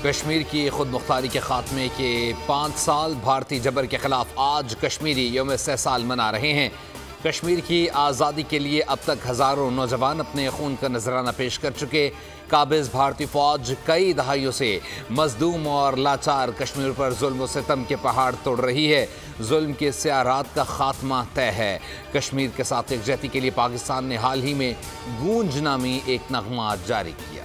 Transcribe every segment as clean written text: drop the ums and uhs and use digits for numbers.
کشمیر کی خود مختاری کے خاتمے کے 5 سال بھارتی جبر کے خلاف آج کشمیری یوم استحصال منا رہے ہیں۔ کشمیر کی آزادی کے لیے اب تک ہزاروں نوجوان اپنے خون کا نذرانہ پیش کر چکے۔ قابض بھارتی فوج کئی دہائیوں سے مظلوم اور لاچار کشمیر پر ظلم و ستم کے پہاڑ توڑ رہی ہے۔ ظلم کے سیاہ رات کا خاتمہ طے ہے۔ کشمیر کے ساتھ یکجہتی کے لیے پاکستان نے حال ہی میں گونج نامی ایک نغمہ جاری کیا۔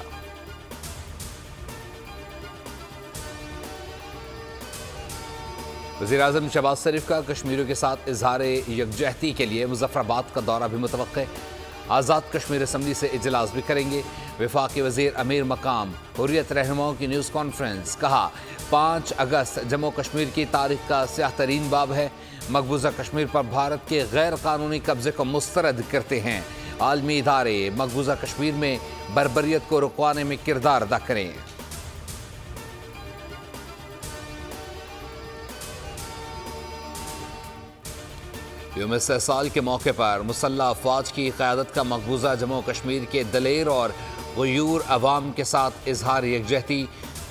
وزیراعظم شہباز شریف کا کشمیریوں کے ساتھ اظہار یکجہتی کے لیے مظفر آباد کا دورہ بھی متوقع ہے۔ آزاد کشمیر اسمبلی سے اجلاس بھی کریں گے۔ وفاقی وزیر امیر مقام حریت رہنماؤں کی نیوز کانفرنس، کہا 5 اگست جموں کشمیر کی تاریخ کا سیاہ ترین باب ہے۔ مقبوضہ کشمیر پر بھارت کے غیر قانونی قبضے کو مسترد کرتے ہیں۔ عالمی ادارے مقبوضہ کشمیر میں بربریت کو رکوانے میں کردار ادا کریں۔ یوم استحصال کے موقع پر مسلح افواج کی قیادت کا مقبوضہ جموں کشمیر کے دلیر اور غیور عوام کے ساتھ اظہار یکجہتی۔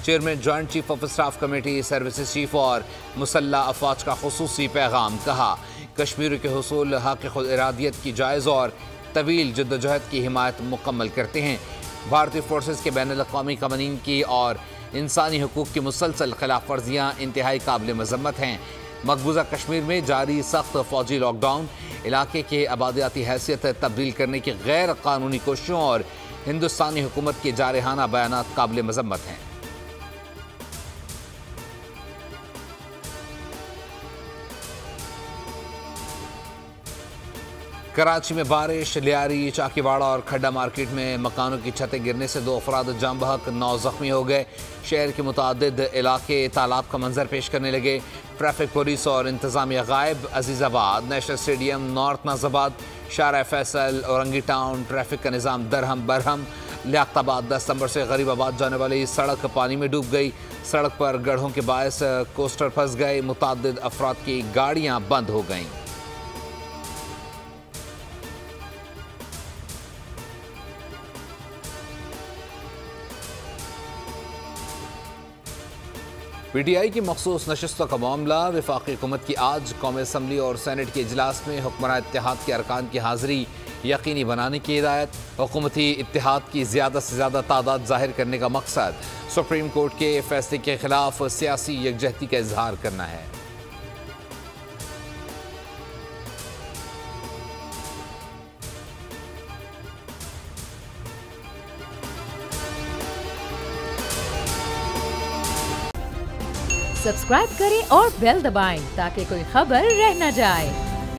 Chairman joint chief of staff committee services chief اور مسلح افواج کا خصوصی پیغام، کہا کشمیریوں کے حصول حق خود ارادیت کی جائز اور طویل جدوجہد کی حمایت مکمل کرتے ہیں۔ بھارتی فورسز کے بین الاقوامی قوانین کی اور انسانی حقوق کی مسلسل خلاف ورزیاں انتہائی قابل مذمت ہیں۔ مقبوضہ کشمیر میں جاری سخت فوجی لاک ڈاؤن، علاقے کے آبادیاتی حیثیت تبدیل کرنے کی غیر قانونی کوششوں اور ہندوستانی حکومت کے جارحانہ بیانات قابل مذمت ہیں۔ کراچی میں بارش، لیاری، چاکی واڑہ اور کھڈا مارکیٹ میں مکانوں کی چھتیں گرنے سے 2 افراد جاں بحق، 9 زخمی ہو گئے۔ شہر کے متعدد علاقے تالاب کا منظر پیش کرنے لگے۔ ٹریفک پولیس اور انتظامیہ غائب۔ عزیز آباد، نیشنل اسٹیڈیم، نارتھ ناز آباد، شارع فیصل، اورنگی ٹاؤن، ٹریفک کا نظام درہم برہم۔ لیاقت آباد 10 نمبر سے غریب آباد جانے والی سڑک پانی میں ڈوب گئی۔ سڑک پر گڑھوں کے باعث کوسٹر پھنس گئے۔ متعدد افراد کی گاڑیاں بند ہو گئیں۔ پی ٹی آئی کی مخصوص نشستوں کا معاملہ، وفاقی حکومت کی آج قومی اسمبلی اور سینٹ کے اجلاس میں حکمراں اتحاد کے ارکان کی حاضری یقینی بنانے کی ہدایت۔ حکومتی اتحاد کی زیادہ سے زیادہ تعداد ظاہر کرنے کا مقصد سپریم کورٹ کے فیصلے کے خلاف سیاسی یکجہتی کا اظہار کرنا ہے۔ سبسکرائب کریں اور بیل دبائیں تاکہ کوئی خبر رہ نہ جائے۔